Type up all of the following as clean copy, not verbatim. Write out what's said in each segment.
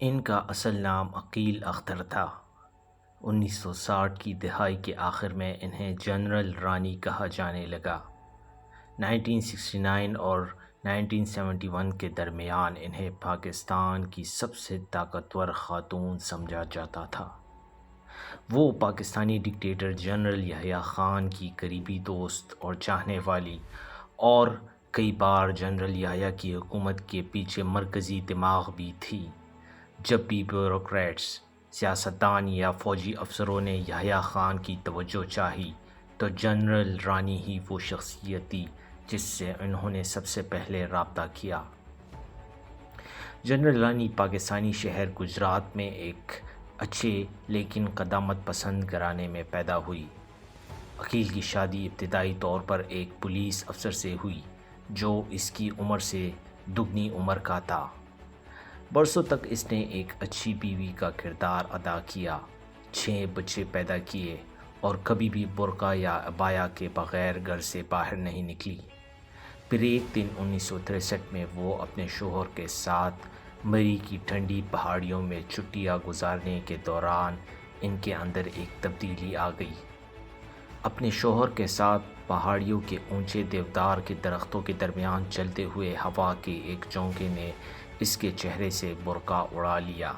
ان کا اصل نام عقیل اختر تھا۔ 1960 کی دہائی کے آخر میں انہیں جنرل رانی کہا جانے لگا۔ 1969 اور 1971 کے درمیان انہیں پاکستان کی سب سے طاقتور خاتون سمجھا جاتا تھا۔ وہ پاکستانی ڈکٹیٹر جنرل یحییٰ خان کی قریبی دوست اور چاہنے والی، اور کئی بار جنرل یحییٰ کی حکومت کے پیچھے مرکزی دماغ بھی تھی۔ جب بھی بیوروکریٹس، سیاستدان یا فوجی افسروں نے یحییٰ خان کی توجہ چاہی تو جنرل رانی ہی وہ شخصیت تھی جس سے انہوں نے سب سے پہلے رابطہ کیا۔ جنرل رانی پاکستانی شہر گجرات میں ایک اچھے لیکن قدامت پسند گھرانے میں پیدا ہوئی۔ عقیل کی شادی ابتدائی طور پر ایک پولیس افسر سے ہوئی جو اس کی عمر سے دگنی عمر کا تھا۔ برسوں تک اس نے ایک اچھی بیوی کا کردار ادا کیا، 6 بچے پیدا کیے اور کبھی بھی برقع یا عبایا کے بغیر گھر سے باہر نہیں نکلی۔ پھر ایک دن 1963 میں وہ اپنے شوہر کے ساتھ مری کی ٹھنڈی پہاڑیوں میں چھٹیاں گزارنے کے دوران ان کے اندر ایک تبدیلی آ گئی۔ اپنے شوہر کے ساتھ پہاڑیوں کے اونچے دیودار کے درختوں کے درمیان چلتے ہوئے ہوا کے ایک جھونکے نے اس کے چہرے سے برقع اڑا لیا۔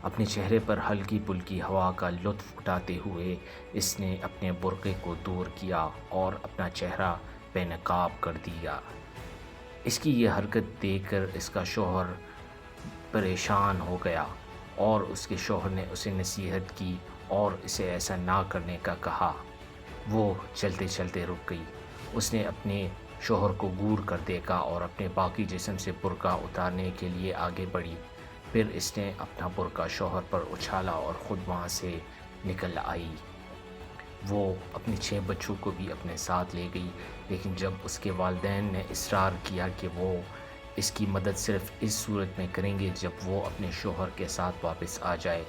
اپنے چہرے پر ہلکی پھلکی ہوا کا لطف اٹھاتے ہوئے اس نے اپنے برقعے کو دور کیا اور اپنا چہرہ بے نقاب کر دیا۔ اس کی یہ حرکت دیکھ کر اس کا شوہر پریشان ہو گیا اور اس کے شوہر نے اسے نصیحت کی اور اسے ایسا نہ کرنے کا کہا۔ وہ چلتے چلتے رک گئی۔ اس نے اپنے شوہر کو گور کر دیکھا اور اپنے باقی جسم سے برقع اتارنے کے لیے آگے بڑھی۔ پھر اس نے اپنا برقع شوہر پر اچھالا اور خود وہاں سے نکل آئی۔ وہ اپنے 6 بچوں کو بھی اپنے ساتھ لے گئی، لیکن جب اس کے والدین نے اصرار کیا کہ وہ اس کی مدد صرف اس صورت میں کریں گے جب وہ اپنے شوہر کے ساتھ واپس آ جائے۔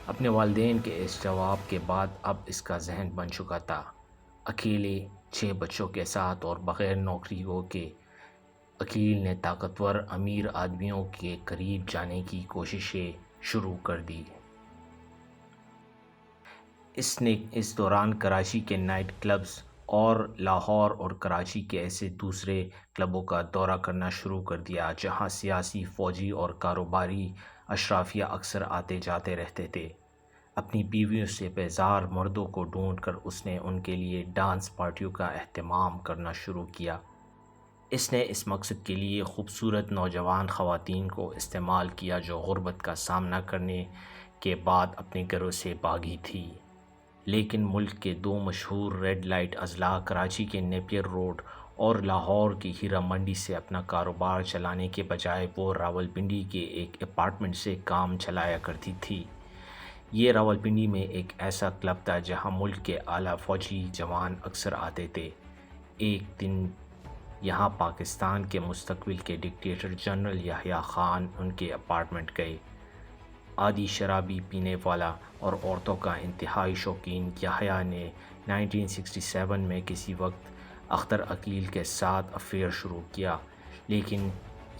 اپنے والدین کے اس جواب کے بعد اب اس کا ذہن بن چکا تھا۔ اکیلے 6 بچوں کے ساتھ اور بغیر نوکریوں کے عقیل نے طاقتور امیر آدمیوں کے قریب جانے کی کوششیں شروع کر دی۔ اس نے اس دوران کراچی کے نائٹ کلبز اور لاہور اور کراچی کے ایسے دوسرے کلبوں کا دورہ کرنا شروع کر دیا جہاں سیاسی، فوجی اور کاروباری اشرافیہ اکثر آتے جاتے رہتے تھے۔ اپنی بیویوں سے بیزار مردوں کو ڈھونڈ کر اس نے ان کے لیے ڈانس پارٹیوں کا اہتمام کرنا شروع کیا۔ اس نے اس مقصد کے لیے خوبصورت نوجوان خواتین کو استعمال کیا جو غربت کا سامنا کرنے کے بعد اپنے گھروں سے بھاگی تھی۔ لیکن ملک کے 2 مشہور ریڈ لائٹ اضلاع کراچی کے نیپیر روڈ اور لاہور کی ہیرا منڈی سے اپنا کاروبار چلانے کے بجائے وہ راولپنڈی کے ایک اپارٹمنٹ سے کام چلایا کرتی تھی۔ یہ راولپنڈی میں ایک ایسا کلب تھا جہاں ملک کے اعلیٰ فوجی جوان اکثر آتے تھے۔ ایک دن یہاں پاکستان کے مستقبل کے ڈکٹیٹر جنرل یحییٰ خان ان کے اپارٹمنٹ گئے۔ عادی شرابی پینے والا اور عورتوں کا انتہائی شوقین یحییٰ نے 1967 میں کسی وقت اختر عقیل کے ساتھ افیئر شروع کیا، لیکن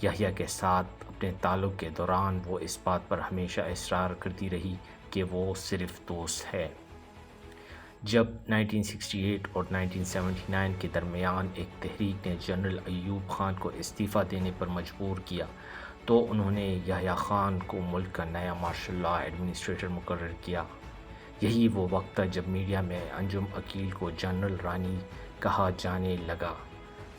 یحییٰ کے ساتھ اپنے تعلق کے دوران وہ اس بات پر ہمیشہ اصرار کرتی رہی کہ وہ صرف دوست ہے۔ جب 1968 اور 1979 کے درمیان ایک تحریک نے جنرل ایوب خان کو استعفیٰ دینے پر مجبور کیا تو انہوں نے یحییٰ خان کو ملک کا نیا مارشل لاء ایڈمنسٹریٹر مقرر کیا۔ یہی وہ وقت تھا جب میڈیا میں انجم عقیل کو جنرل رانی کہا جانے لگا۔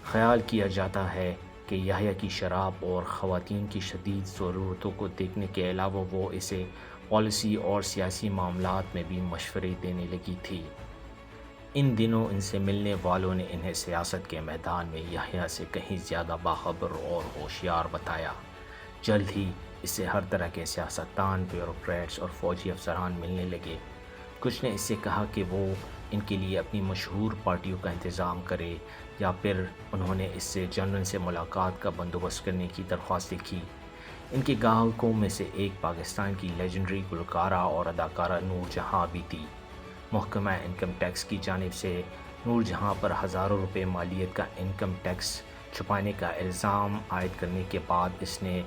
خیال کیا جاتا ہے کہ یحییٰ کی شراب اور خواتین کی شدید ضرورتوں کو دیکھنے کے علاوہ وہ اسے پالیسی اور سیاسی معاملات میں بھی مشورے دینے لگی تھی۔ ان دنوں ان سے ملنے والوں نے انہیں سیاست کے میدان میں یحییٰ سے کہیں زیادہ باخبر اور ہوشیار بتایا۔ جلد ہی اس سے ہر طرح کے سیاستدان، بیوروکریٹس اور فوجی افسران ملنے لگے۔ کچھ نے اس سے کہا کہ وہ ان کے لیے اپنی مشہور پارٹیوں کا انتظام کرے، یا پھر انہوں نے اس سے جنرل سے ملاقات کا بندوبست کرنے کی درخواستیں کی۔ ان کے گاہکوں میں سے ایک پاکستان کی لیجنڈری گلوکارہ اور اداکارہ نور جہاں بھی تھی۔ محکمہ انکم ٹیکس کی جانب سے نور جہاں پر ہزاروں روپے مالیت کا انکم ٹیکس چھپانے کا الزام عائد کرنے کے بعد اس نے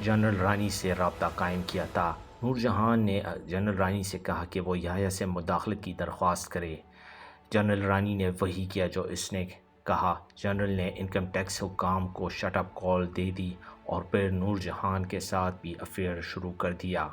جنرل رانی سے رابطہ قائم کیا تھا۔ نور جہاں نے جنرل رانی سے کہا کہ وہ یحییٰ سے مداخلت کی درخواست کرے۔ جنرل رانی نے وہی کیا جو اس نے کہا۔ جنرل نے انکم ٹیکس حکام کو شٹ اپ کال دے دی اور پھر نور جہاں کے ساتھ بھی افیئر شروع کر دیا۔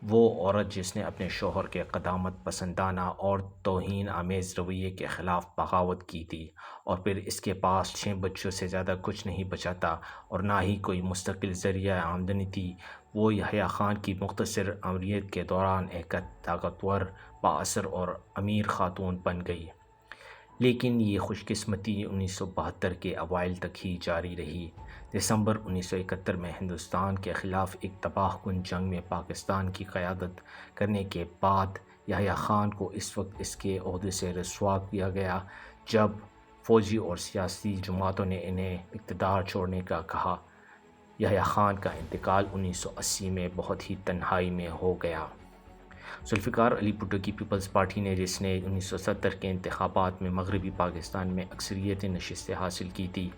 وہ عورت جس نے اپنے شوہر کے قدامت پسندانہ اور توہین آمیز رویے کے خلاف بغاوت کی تھی، اور پھر اس کے پاس 6 بچوں سے زیادہ کچھ نہیں بچا تھا اور نہ ہی کوئی مستقل ذریعہ آمدنی تھی، وہ یحییٰ خان کی مختصر امریت کے دوران ایک طاقتور، بااثر اور امیر خاتون بن گئی۔ لیکن یہ خوش قسمتی 1972 کے اوائل تک ہی جاری رہی۔ دسمبر 1971 میں ہندوستان کے خلاف ایک تباہ کن جنگ میں پاکستان کی قیادت کرنے کے بعد یحییٰ خان کو اس وقت اس کے عہدے سے رسوا کیا گیا جب فوجی اور سیاسی جماعتوں نے انہیں اقتدار چھوڑنے کا کہا۔ یحییٰ خان کا انتقال 1980 میں بہت ہی تنہائی میں ہو گیا۔ ذوالفقار علی بھٹو کی پیپلز پارٹی نے، جس نے 1970 کے انتخابات میں مغربی پاکستان میں اکثریتی نشستیں حاصل کی تھی،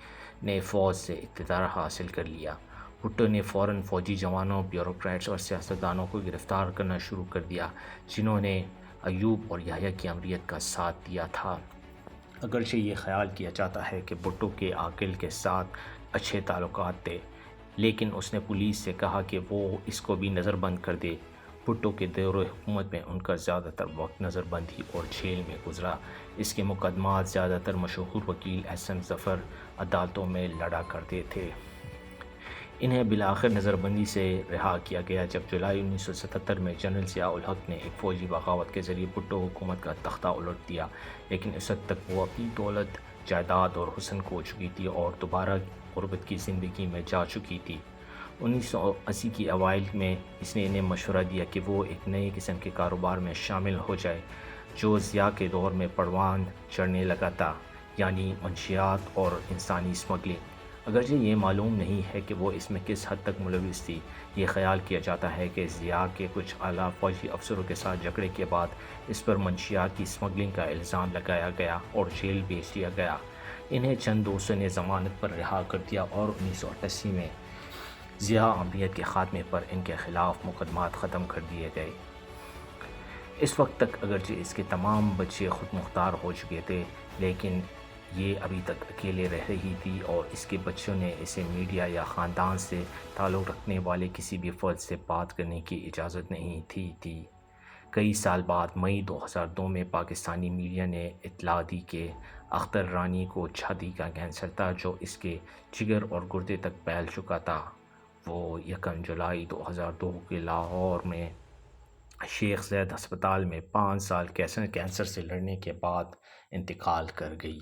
نے فوج سے اقتدار حاصل کر لیا۔ بھٹو نے فوراً فوجی جوانوں، بیوروکریٹس اور سیاستدانوں کو گرفتار کرنا شروع کر دیا جنہوں نے ایوب اور یحییٰ کی امریت کا ساتھ دیا تھا۔ اگرچہ یہ خیال کیا جاتا ہے کہ بھٹو کے عاقل کے ساتھ اچھے تعلقات تھے، لیکن اس نے پولیس سے کہا کہ وہ اس کو بھی نظر بند کر دے۔ بھٹو کے دور حکومت میں ان کا زیادہ تر وقت نظر بندی اور جیل میں گزرا۔ اس کے مقدمات زیادہ تر مشہور وکیل احسن ظفر عدالتوں میں لڑا کرتے تھے۔ انہیں بالآخر نظر بندی سے رہا کیا گیا جب جولائی 1977 میں جنرل ضیاء الحق نے ایک فوجی بغاوت کے ذریعے بھٹو حکومت کا تختہ الٹ دیا، لیکن اس وقت تک وہ اپنی دولت، جائیداد اور حسن کھو چکی تھی اور دوبارہ غربت کی زندگی میں جا چکی تھی۔ 1980 کی اوائل میں اس نے انہیں مشورہ دیا کہ وہ ایک نئے قسم کے کاروبار میں شامل ہو جائے جو ضیاء کے دور میں پروان چڑھنے لگا تھا، یعنی منشیات اور انسانی اسمگلنگ۔ اگرچہ یہ معلوم نہیں ہے کہ وہ اس میں کس حد تک ملوث تھی۔ یہ خیال کیا جاتا ہے کہ ضیاء کے کچھ اعلیٰ فوجی افسروں کے ساتھ جھگڑے کے بعد اس پر منشیات کی اسمگلنگ کا الزام لگایا گیا اور جیل بھیج دیا گیا۔ انہیں چند دوستوں نے ضمانت پر رہا کر دیا اور 1988 میں ضیاء امریت کے خاتمے پر ان کے خلاف مقدمات ختم کر دیے گئے۔ اس وقت تک اگرچہ اس کے تمام بچے خود مختار ہو چکے تھے، لیکن یہ ابھی تک اکیلے رہ رہی تھی اور اس کے بچوں نے اسے میڈیا یا خاندان سے تعلق رکھنے والے کسی بھی فرد سے بات کرنے کی اجازت نہیں تھی۔ کئی سال بعد مئی 2002 میں پاکستانی میڈیا نے اطلاع دی کہ اختر رانی کو چھاتی کا کینسر تھا جو اس کے جگر اور گردے تک پھیل چکا تھا۔ وہ 1 جولائی 2002 کے لاہور میں شیخ زاید ہسپتال میں 5 سال کینسر سے لڑنے کے بعد انتقال کر گئی۔